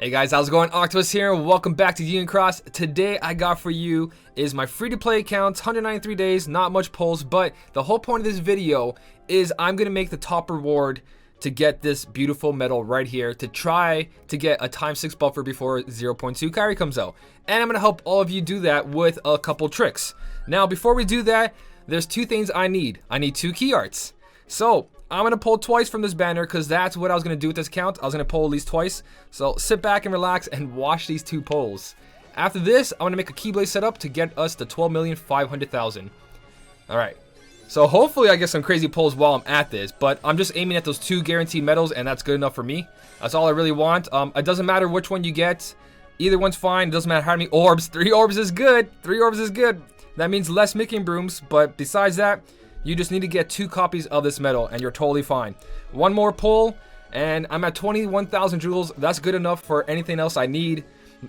Hey guys, how's it going? Octopus here, and welcome back to Union Cross. Today I got for you is my free-to-play accounts, 193 days, not much pulls, but the whole point of this video is I'm going to make the top reward to get this beautiful medal right here to try to get a ×6 buffer before 0.2 carry comes out. And I'm going to help all of you do that with a couple tricks. Now, before we do that, there's two things I need. I need 2 key arts. So, I'm going to pull twice from this banner because that's what I was going to do with this account. I was going to pull at least twice. So sit back and relax and watch these 2 pulls. After this, I'm going to make a Keyblade setup to get us to 12,500,000. Alright. So hopefully I get some crazy pulls while I'm at this. But I'm just aiming at those 2 guaranteed medals and that's good enough for me. That's all I really want. It doesn't matter which one you get. Either one's fine. It doesn't matter how many orbs. 3 orbs is good. 3 orbs is good. That means less Mickey brooms. But besides that, you just need to get 2 copies of this medal and you're totally fine. One more pull and I'm at 21,000 jewels. That's good enough for anything else I need.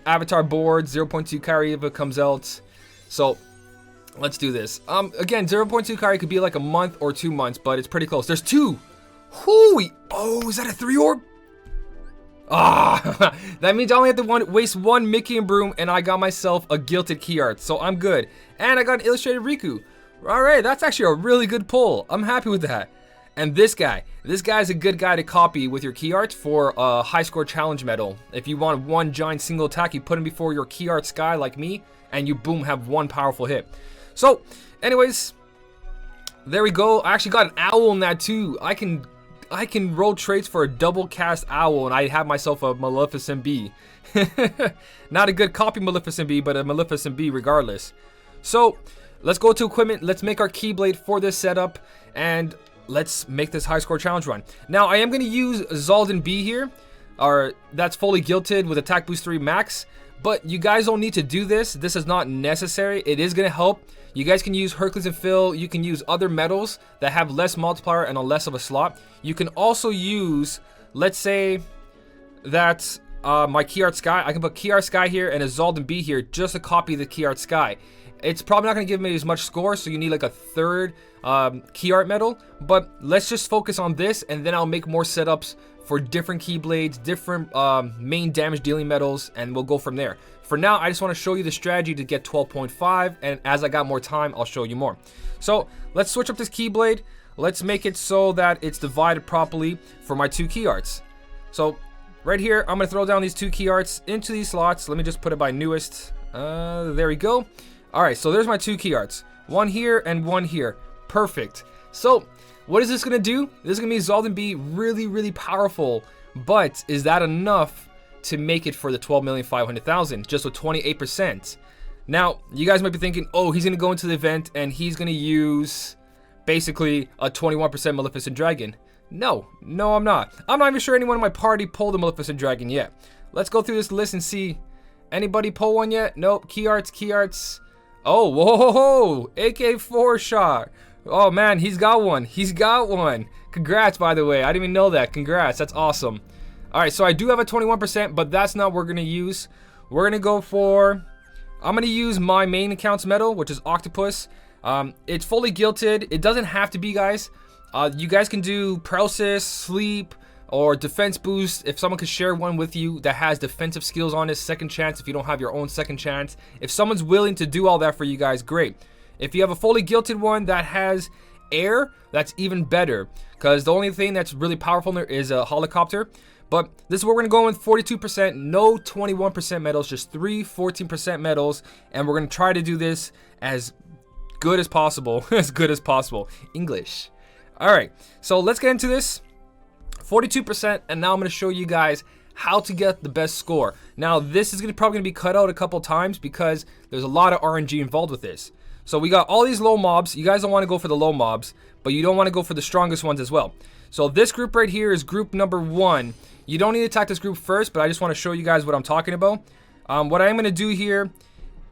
Avatar board, 0.2 carry if it comes out. So let's do this. Again, 0.2 carry could be like a month or 2 months, but it's pretty close. There's 2. Hooey! Oh, is that a 3 orb? Ah, that means I only have to waste 1 Mickey and Broom and I got myself a Gilted Key Art. So I'm good. And I got an Illustrated Riku. Alright, that's actually a really good pull. I'm happy with that. And this guy's a good guy to copy with your key art for a high score challenge medal. If you want one giant single attack, you put him before your key art sky like me, and you boom, have 1 powerful hit. So, anyways, there we go. I actually got an owl in that too. I can roll traits for a double cast owl, and I have myself a Maleficent Bee. Not a good copy Maleficent Bee, but a Maleficent Bee regardless. So, let's go to equipment, let's make our Keyblade for this setup, and let's make this high score challenge run. Now, I am going to use Zaldin B here, that's fully gilted with attack boost 3 max, but you guys don't need to do this. This is not necessary. It is going to help. You guys can use Hercules and Phil. You can use other medals that have less multiplier and a less of a slot. You can also use, let's say that my Key Art Sky. I can put Key Art Sky here and a Zaldin B here just to copy the Key Art Sky. It's probably not going to give me as much score, so you need like a 3rd key art medal. But let's just focus on this, and then I'll make more setups for different Keyblades, different main damage dealing medals, and we'll go from there. For now, I just want to show you the strategy to get 12.5, and as I got more time, I'll show you more. So let's switch up this Keyblade. Let's make it so that it's divided properly for my 2 key arts. So right here, I'm going to throw down these 2 key arts into these slots. Let me just put it by newest. There we go. Alright, so there's my 2 key arts. 1 here and 1 here. Perfect. So, what is this going to do? This is going to be Zaldin B, really, really powerful. But, is that enough to make it for the 12,500,000? Just with 28%. Now, you guys might be thinking, oh, he's going to go into the event and he's going to use basically a 21% Maleficent Dragon. No, I'm not. I'm not even sure anyone in my party pulled a Maleficent Dragon yet. Let's go through this list and see. Anybody pull one yet? Nope. Key arts. Oh, whoa, AK4 shot. Oh man, he's got one. Congrats, by the way. I didn't even know that. Congrats, that's awesome. Alright, so I do have a 21%, but that's not what we're going to use. We're going to go for, I'm going to use my main account's medal, which is Octopus. It's fully gilted. It doesn't have to be, guys. You guys can do paralysis, sleep, or defense boost. If someone could share one with you that has defensive skills on it, second chance if you don't have your own second chance. If someone's willing to do all that for you guys, great. If you have a fully gilted one that has air, that's even better. Because the only thing that's really powerful there is a helicopter. But this is what we're going to go with, 42%, no 21% medals, just 3 14% medals. And we're going to try to do this as good as possible. As good as possible. English. Alright, so let's get into this. 42%, and now I'm going to show you guys how to get the best score. Now, this is probably going to be cut out a couple times because there's a lot of RNG involved with this. So we got all these low mobs. You guys don't want to go for the low mobs, but you don't want to go for the strongest ones as well. So this group right here is group number 1. You don't need to attack this group first, but I just want to show you guys what I'm talking about. What I'm going to do here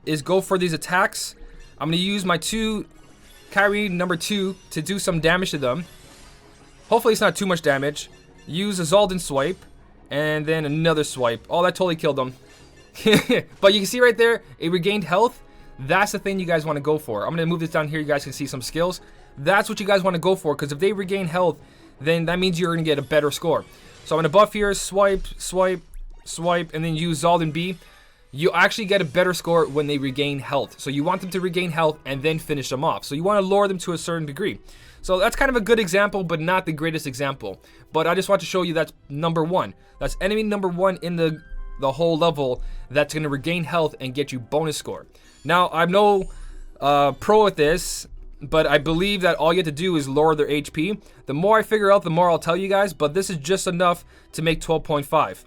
is go for these attacks. I'm going to use my 2 carry number 2 to do some damage to them. Hopefully it's not too much damage. Use a Zaldin swipe, and then another swipe. Oh, that totally killed them. But you can see right there, it regained health. That's the thing you guys want to go for. I'm going to move this down here. You guys can see some skills. That's what you guys want to go for, because if they regain health, then that means you're going to get a better score. So I'm going to buff here, swipe, swipe, swipe, and then use Zald and B, you actually get a better score when they regain health. So you want them to regain health and then finish them off. So you want to lower them to a certain degree. So that's kind of a good example, but not the greatest example. But I just want to show you that's number one. That's enemy number one in the whole level that's going to regain health and get you bonus score. Now, I'm no pro at this, but I believe that all you have to do is lower their HP. The more I figure out, the more I'll tell you guys, but this is just enough to make 12.5.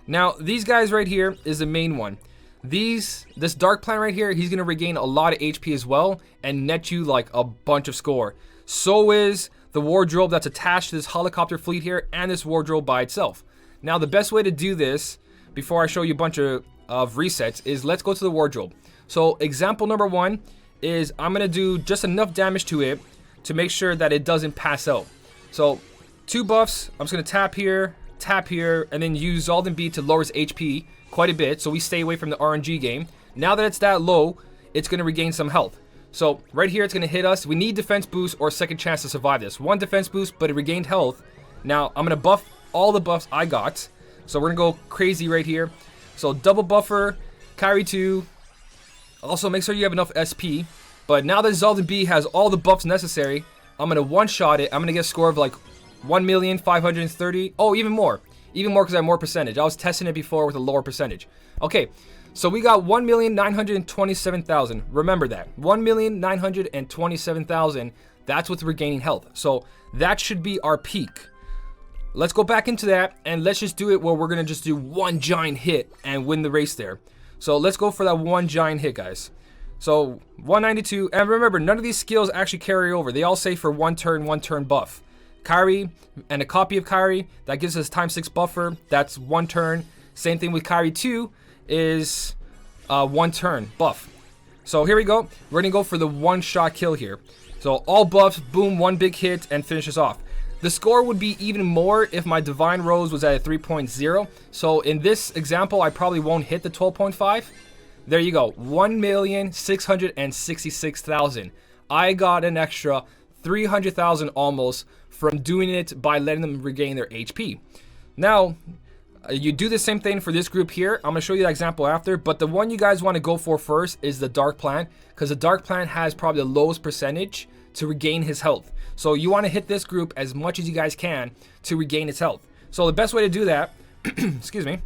Now, these guys right here is the main one. This Dark Plant right here, he's going to regain a lot of HP as well and net you like a bunch of score. So is the wardrobe that's attached to this helicopter fleet here and this wardrobe by itself. Now, the best way to do this, before I show you a bunch of resets, is let's go to the wardrobe. So example number one is I'm going to do just enough damage to it to make sure that it doesn't pass out. So 2 buffs, I'm just going to tap here, and then use Zald and B to lower his HP quite a bit, so we stay away from the RNG game. Now that it's that low, it's going to regain some health. So right here, it's going to hit us. We need defense boost or second chance to survive this. 1 defense boost, but it regained health. Now I'm going to buff all the buffs I got. So we're going to go crazy right here. So double buffer, carry 2. Also make sure you have enough SP. But now that Zald and B has all the buffs necessary, I'm going to one-shot it. I'm going to get a score of like 1,530,000. Oh, even more. Even more because I have more percentage. I was testing it before with a lower percentage. Okay, so we got 1,927,000. Remember that. 1,927,000. That's with regaining health. So that should be our peak. Let's go back into that and let's just do it where we're going to just do one giant hit and win the race there. So let's go for that one giant hit, guys. So 192. And remember, none of these skills actually carry over. They all say for one turn buff. Kyrie and a copy of Kyrie, that gives us times 6 buffer. That's 1 turn. Same thing with Kyrie 2 is 1 turn buff. So here we go. We're going to go for the one-shot kill here. So all buffs, boom, 1 big hit, and finishes off. The score would be even more if my Divine Rose was at a 3.0. So in this example, I probably won't hit the 12.5. There you go. 1,666,000. I got an extra 300,000 almost from doing it by letting them regain their HP. Now, you do the same thing for this group here. I'm going to show you that example after, but the one you guys want to go for first is the Dark Plant, because the Dark Plant has probably the lowest percentage to regain his health. So you want to hit this group as much as you guys can to regain its health. So the best way to do that, excuse me,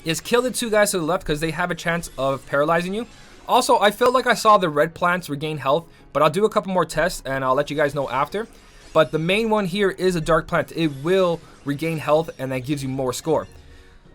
is kill the 2 guys to the left because they have a chance of paralyzing you. Also, I felt like I saw the red plants regain health, but I'll do a couple more tests and I'll let you guys know after. But the main one here is a Dark Plant. It will regain health and that gives you more score.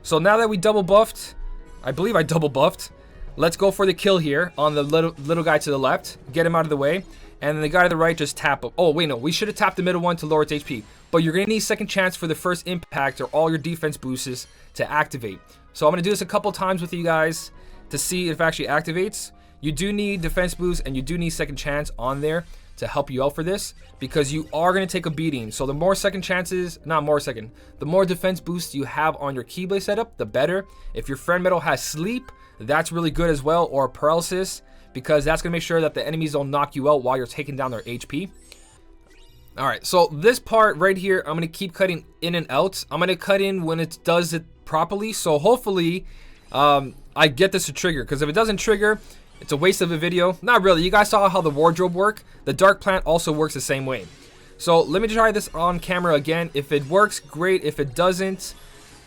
So now that we double buffed, I believe I double buffed, let's go for the kill here on the little guy to the left. Get him out of the way. And then the guy to the right, just tap him. Oh, wait, no. We should have tapped the middle one to lower its HP. But you're going to need second chance for the first impact or all your defense boosts to activate. So I'm going to do this a couple times with you guys to see if it actually activates. You do need defense boost and you do need second chance on there to help you out for this, because you are going to take a beating. So the more second chances, the more defense boosts you have on your Keyblade setup, the better. If your friend metal has sleep, that's really good as well, or paralysis, because that's going to make sure that the enemies don't knock you out while you're taking down their HP. Alright, so this part right here, I'm going to keep cutting in and out. I'm going to cut in when it does it properly, so hopefully I get this to trigger, because if it doesn't trigger, it's a waste of a video. Not really. You guys saw how the wardrobe worked. The Dark Plant also works the same way. So let me try this on camera again. If it works, great. If it doesn't,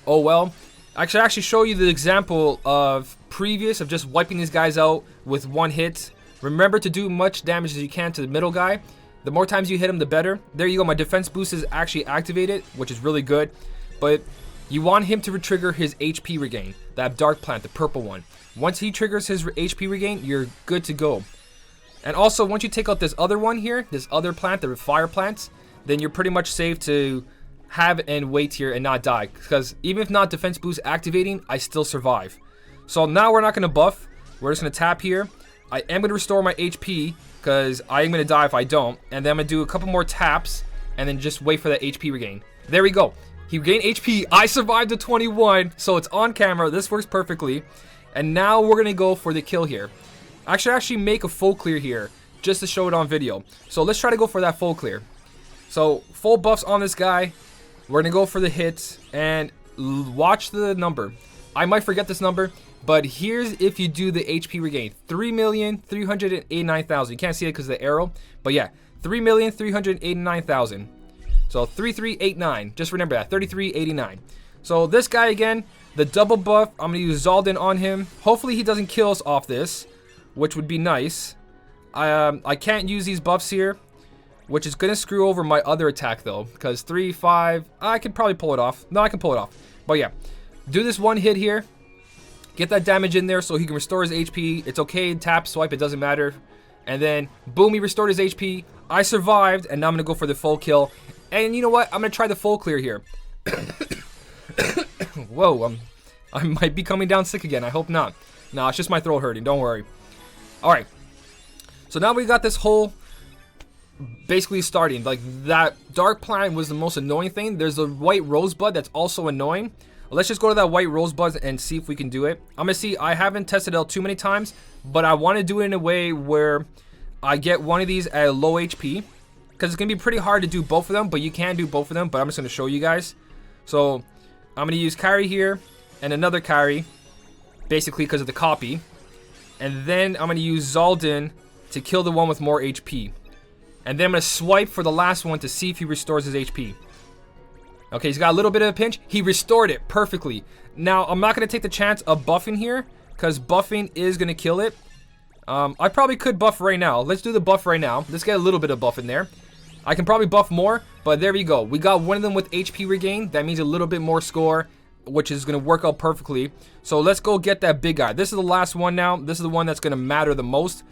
oh well. I should actually show you the example of previous of just wiping these guys out with 1 hit. Remember to do much damage as you can to the middle guy. The more times you hit him, the better. There you go. My defense boost is actually activated, which is really good. But you want him to trigger his HP regain. That Dark Plant, the purple one. Once he triggers his HP regain, you're good to go. And also, once you take out this other one here, this other plant, the fire plants, then you're pretty much safe to have and wait here and not die. Because even if not defense boost activating, I still survive. So now we're not going to buff. We're just going to tap here. I am going to restore my HP because I am going to die if I don't. And then I'm going to do a couple more taps and then just wait for that HP regain. There we go. He regained HP. I survived to 21. So it's on camera. This works perfectly. And now we're going to go for the kill here. I should actually make a full clear here just to show it on video. So let's try to go for that full clear. So full buffs on this guy. We're going to go for the hits and watch the number. I might forget this number, but here's if you do the HP regain. 3,389,000. You can't see it because of the arrow, but yeah, 3,389,000. So 3389. Just remember that, 3389. So this guy again, the double buff. I'm gonna use Zaldin on him. Hopefully he doesn't kill us off this, which would be nice. I can't use these buffs here, which is gonna screw over my other attack though, because 3, 5. I could probably pull it off. No, I can pull it off. But yeah, do this one hit here. Get that damage in there so he can restore his HP. It's okay, tap, swipe, it doesn't matter. And then, boom, he restored his HP. I survived, and now I'm going to go for the full kill. And you know what? I'm going to try the full clear here. Whoa, I might be coming down sick again. I hope not. Nah, it's just my throat hurting. Don't worry. Alright. So now we got this whole basically starting. Like, that dark plant was the most annoying thing. There's a white rosebud that's also annoying. Let's just go to that white rosebud and see if we can do it. I'm gonna see. I haven't tested it out too many times, but I want to do it in a way where I get one of these at a low HP, because it's gonna be pretty hard to do both of them, but you can do both of them. But I'm just gonna show you guys. So I'm gonna use carry here and another carry, basically because of the copy, and then I'm gonna use Zaldin to kill the one with more HP, and then I'm gonna swipe for the last one to see if he restores his HP. Okay, he's got a little bit of a pinch. He restored it perfectly. Now, I'm not going to take the chance of buffing here, because buffing is going to kill it. I probably could buff right now. Let's do the buff right now. Let's get a little bit of buff in there. I can probably buff more, but there we go. We got one of them with HP regain. That means a little bit more score, which is going to work out perfectly. So let's go get that big guy. This is the last one now. This is the one that's going to matter the most.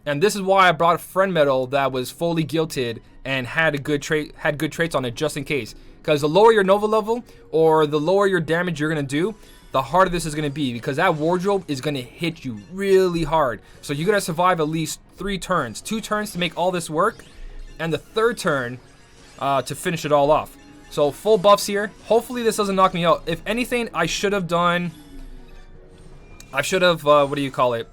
And this is why I brought a friend medal that was fully guilted and had good traits on it, just in case. Because the lower your Nova level, or the lower your damage you're going to do, the harder this is going to be. Because that wardrobe is going to hit you really hard. So you're going to survive at least 3 turns. 2 turns to make all this work. And the 3rd turn to finish it all off. So full buffs here. Hopefully this doesn't knock me out. If anything, I should have done... what do you call it?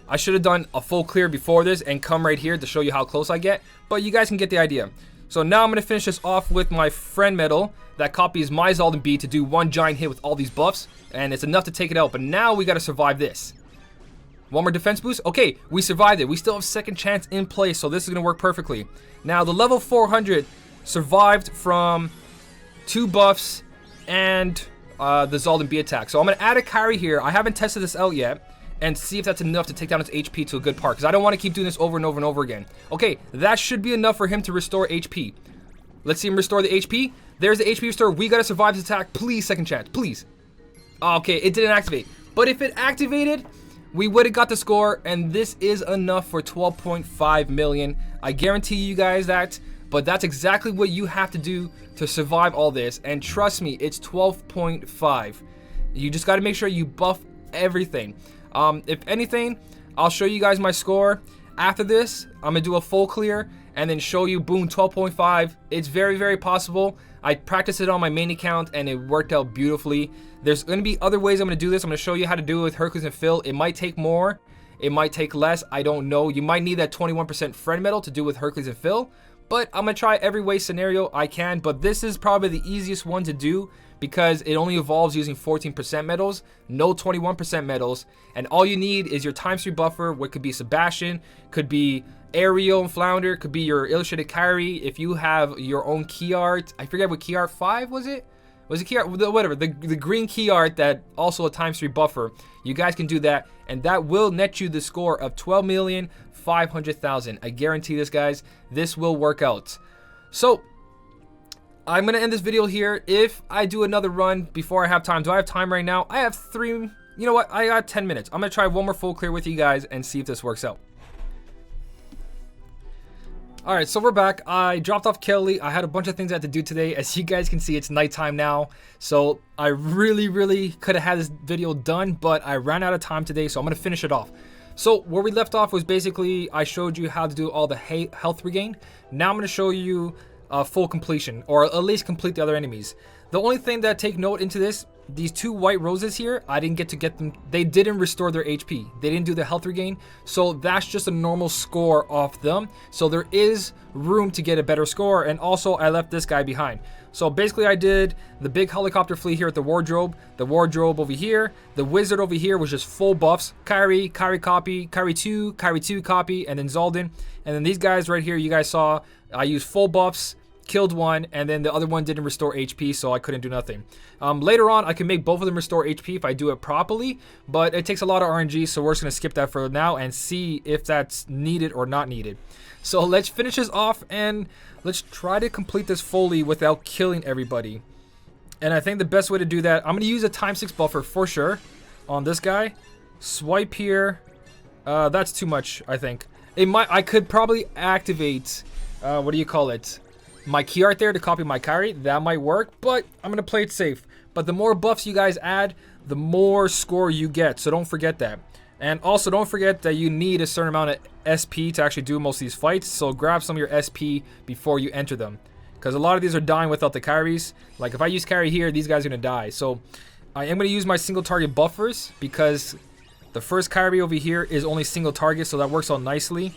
I should have done a full clear before this and come right here to show you how close I get. But you guys can get the idea. So now I'm going to finish this off with my friend medal that copies my Zaldin B to do one giant hit with all these buffs. And it's enough to take it out. But now we got to survive this. One more defense boost. Okay, we survived it. We still have second chance in place. So this is going to work perfectly. Now the level 400 survived from 2 buffs and the Zaldin B attack. So I'm going to add a carry here. I haven't tested this out yet. And see if that's enough to take down his HP to a good part. Because I don't want to keep doing this over and over and over again. Okay, that should be enough for him to restore HP. Let's see him restore the HP. There's the HP restore. We got to survive this attack. Please, second chance. Please. Okay, it didn't activate. But if it activated, we would have got the score. And this is enough for 12.5 million. I guarantee you guys that. But that's exactly what you have to do to survive all this. And trust me, it's 12.5. You just got to make sure you buff everything. If anything, I'll show you guys my score. After this, I'm going to do a full clear and then show you, boom, 12.5. It's very, very possible. I practiced it on my main account and it worked out beautifully. There's going to be other ways I'm going to do this. I'm going to show you how to do it with Hercules and Phil. It might take more. It might take less. I don't know. You might need that 21% friend medal to do with Hercules and Phil. But I'm going to try every way scenario I can. But this is probably the easiest one to do, because it only evolves using 14% medals, no 21% medals, and all you need is your ×3 buffer, what could be Sebastian, could be Ariel and Flounder, could be your illustrated carry. If you have your own key art, I forget what key art 5 was it? Was it key art? Whatever, the green key art that also a ×3 buffer. You guys can do that, and that will net you the score of 12,500,000. I guarantee this, guys. This will work out. So I'm going to end this video here. If I do another run before I have time, do I have time right now? I have 3, you know what? I got 10 minutes. I'm going to try one more full clear with you guys and see if this works out. Alright, so we're back. I dropped off Kelly. I had a bunch of things I had to do today. As you guys can see, it's nighttime now. So I really could have had this video done, but I ran out of time today, so I'm going to finish it off. So where we left off was basically I showed you how to do all the health regain. Now I'm going to show you full completion, or at least complete the other enemies. The only thing that take note into this, these 2 white roses here, I didn't get them. They didn't restore their HP. They didn't do the health regain. So that's just a normal score off them. So there is room to get a better score. And also I left this guy behind. So basically I did the big helicopter fleet here at the wardrobe over here. The wizard over here was just full buffs. Kyrie copy, Kyrie 2 copy, and then Zaldin. And then these guys right here, you guys saw, I used full buffs, killed one, and then the other one didn't restore HP, so I couldn't do nothing. Later on, I can make both of them restore HP if I do it properly, but it takes a lot of RNG, so we're just going to skip that for now and see if that's needed or not needed. So let's finish this off, and let's try to complete this fully without killing everybody. And I think the best way to do that, I'm going to use a ×6 buffer for sure on this guy. Swipe here. That's too much, I think. I could probably activate, what do you call it? My key art there to copy my Kyrie. That might work, but I'm going to play it safe. But the more buffs you guys add, the more score you get. So don't forget that. And also don't forget that you need a certain amount of SP to actually do most of these fights. So grab some of your SP before you enter them. Because a lot of these are dying without the Kyries. Like if I use Kyrie here, these guys are going to die. So I am going to use my single target buffers because the first Kyrie over here is only single target. So that works out nicely.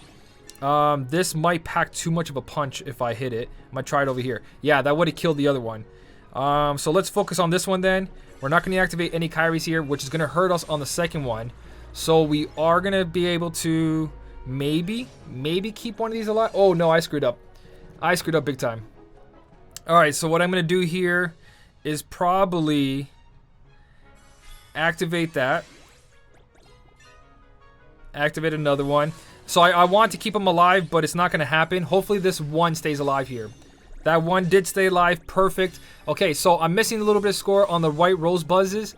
This might pack too much of a punch if I hit it. I might try it over here. Yeah, that would have killed the other one. So let's focus on this one then. We're not going to activate any Kyries here, which is going to hurt us on the second one. So we are going to be able to maybe keep one of these alive. Oh no, I screwed up. I screwed up big time. Alright, so what I'm going to do here is probably activate that. Activate another one. So I want to keep them alive, but it's not going to happen. Hopefully this one stays alive here. That one did stay alive. Perfect. Okay, so I'm missing a little bit of score on the white rosebuds.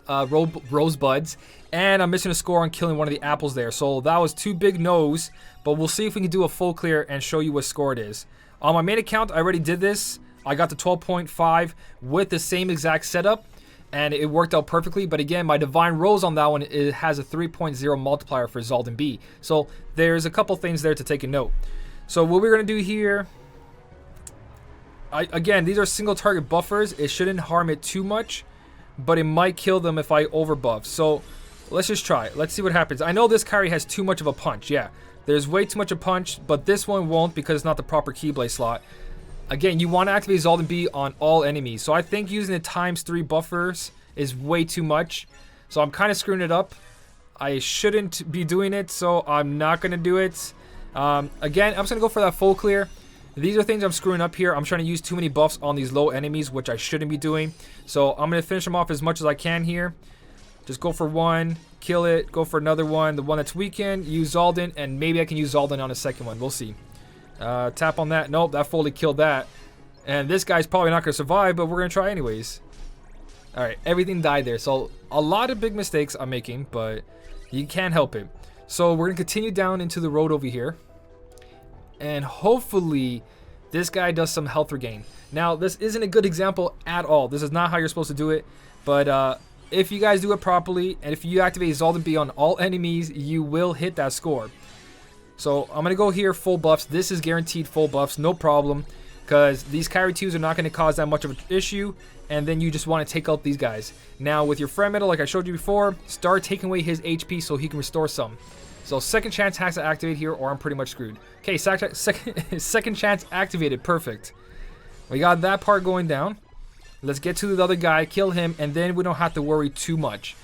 And I'm missing a score on killing one of the apples there. So that was 2 big no's. But we'll see if we can do a full clear and show you what score it is. On my main account, I already did this. I got to 12.5 with the same exact setup. And it worked out perfectly. But again, my Divine Rose on that one, it has a 3.0 multiplier for Zaldin B. So there's a couple things there to take a note. So what we're going to do here... Again, these are single target buffers. It shouldn't harm it too much. But it might kill them if I overbuff. So let's just try. Let's see what happens. I know this Kyrie has too much of a punch. Yeah, there's way too much of a punch. But this one won't because it's not the proper Keyblade slot. Again, you want to activate Zaldin B on all enemies. So I think using the ×3 buffers is way too much. So I'm kind of screwing it up. I shouldn't be doing it, so I'm not going to do it. Again, I'm just going to go for that full clear. These are things I'm screwing up here. I'm trying to use too many buffs on these low enemies, which I shouldn't be doing. So I'm going to finish them off as much as I can here. Just go for one, kill it, go for another one. The one that's weakened, use Zaldin, and maybe I can use Zaldin on a second one. We'll see. Tap on that. Nope, that fully killed that. And this guy's probably not going to survive, but we're going to try anyways. Alright, everything died there. So a lot of big mistakes I'm making, but you can't help it. So we're going to continue down into the road over here. And hopefully this guy does some health regain. Now, this isn't a good example at all. This is not how you're supposed to do it. But if you guys do it properly, and if you activate Zaldin B on all enemies, you will hit that score. So I'm going to go here full buffs. This is guaranteed full buffs, no problem. Because these Kyrie 2s are not going to cause that much of an issue. And then you just want to take out these guys. Now with your friend metal, like I showed you before, start taking away his HP so he can restore some. So second chance has to activate here or I'm pretty much screwed. Okay, second chance activated. Perfect. We got that part going down. Let's get to the other guy, kill him, and then we don't have to worry too much.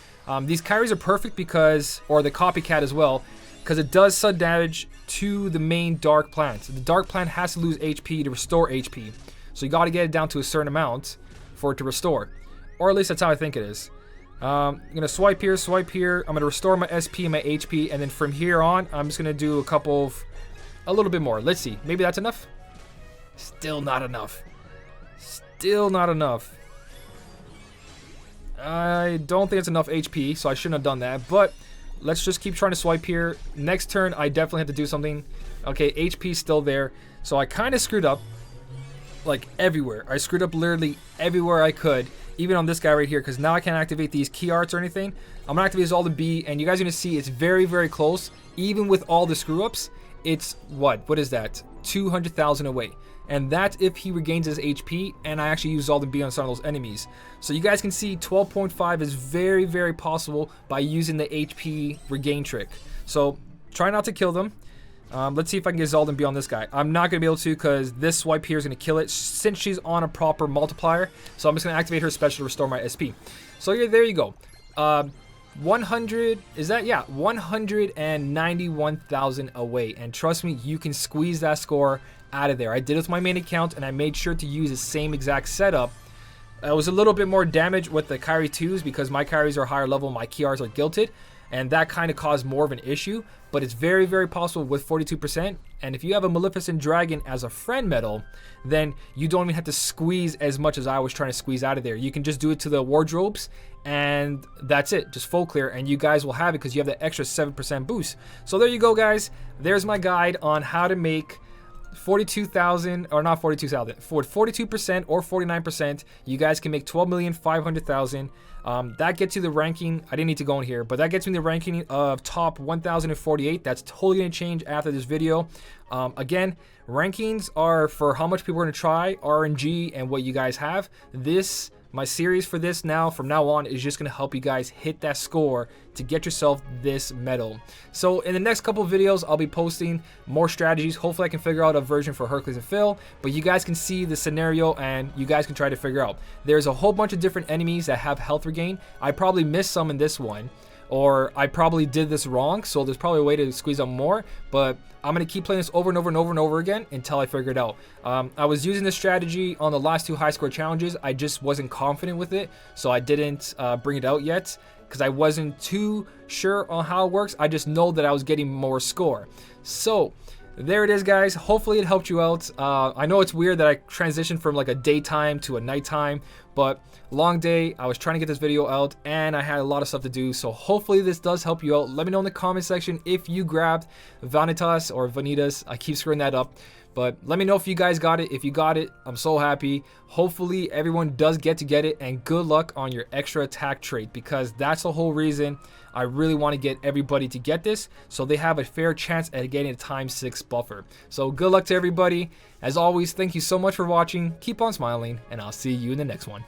These Kyries are perfect because, or the copycat as well, because it does sudden damage to the main dark plant. The dark plant has to lose HP to restore HP. So you got to get it down to a certain amount for it to restore. Or at least that's how I think it is. I'm going to swipe here, swipe here. I'm going to restore my SP and my HP. And then from here on, I'm just going to do a little bit more. Let's see. Maybe that's enough? Still not enough. Still not enough. I don't think it's enough HP, so I shouldn't have done that. But let's just keep trying to swipe here. Next turn, I definitely have to do something. Okay, HP is still there. So I kind of screwed up. Like everywhere. I screwed up literally everywhere I could. Even on this guy right here, because now I can't activate these key arts or anything. I'm gonna activate Zaldin B, and you guys are gonna see it's very, very close. Even with all the screw ups, it's what is that? 200,000 away. and that's if he regains his HP, and I actually use Zaldin B on some of those enemies. So you guys can see 12.5 is very, very possible by using the HP regain trick. So try not to kill them. Let's see if I can get Zaldin B on this guy. I'm not going to be able to because this swipe here is going to kill it since she's on a proper multiplier. So I'm just going to activate her special to restore my SP. So yeah, there you go. 100, is that? Yeah, 191,000 away. And trust me, you can squeeze that score out of there. I did it with my main account, and I made sure to use the same exact setup. It was a little bit more damage with the Kyrie 2s because my Kyries are higher level, my Kiars are gilted, and that kind of caused more of an issue. But it's very, very possible with 42%. And if you have a Maleficent Dragon as a friend medal, then you don't even have to squeeze as much as I was trying to squeeze out of there. You can just do it to the wardrobes, and that's it. Just full clear, and you guys will have it because you have the extra 7% boost. So there you go, guys. There's my guide on how to make 42,000, or not 42,000, for 42% or 49%, you guys can make 12,500,000. That gets you the ranking. I didn't need to go in here, but that gets me the ranking of top 1,048. That's totally going to change after this video. Again, rankings are for how much people are going to try, RNG, and what you guys have. My series for this now, from now on, is just going to help you guys hit that score to get yourself this medal. So in the next couple of videos, I'll be posting more strategies. Hopefully I can figure out a version for Hercules and Phil, but you guys can see the scenario and you guys can try to figure out. There's a whole bunch of different enemies that have health regain. I probably missed some in this one, or I probably did this wrong, so there's probably a way to squeeze out more, but I'm going to keep playing this over and over and over and over again until I figure it out. I was using this strategy on the last 2 high score challenges. I just wasn't confident with it, so I didn't bring it out yet because I wasn't too sure on how it works. I just know that I was getting more score. So there it is, guys. Hopefully it helped you out. I know it's weird that I transitioned from like a daytime to a nighttime, but long day. I was trying to get this video out and I had a lot of stuff to do, so hopefully this does help you out. Let me know in the comment section if you grabbed Vanitas or Vanitas. I keep screwing that up, but let me know if you guys got it. If you got it, I'm so happy. Hopefully everyone does get it, and good luck on your extra attack trait, because that's the whole reason I really want to get everybody to get this, so they have a fair chance at getting a ×6 buffer. So good luck to everybody. As always, thank you so much for watching. Keep on smiling, and I'll see you in the next one.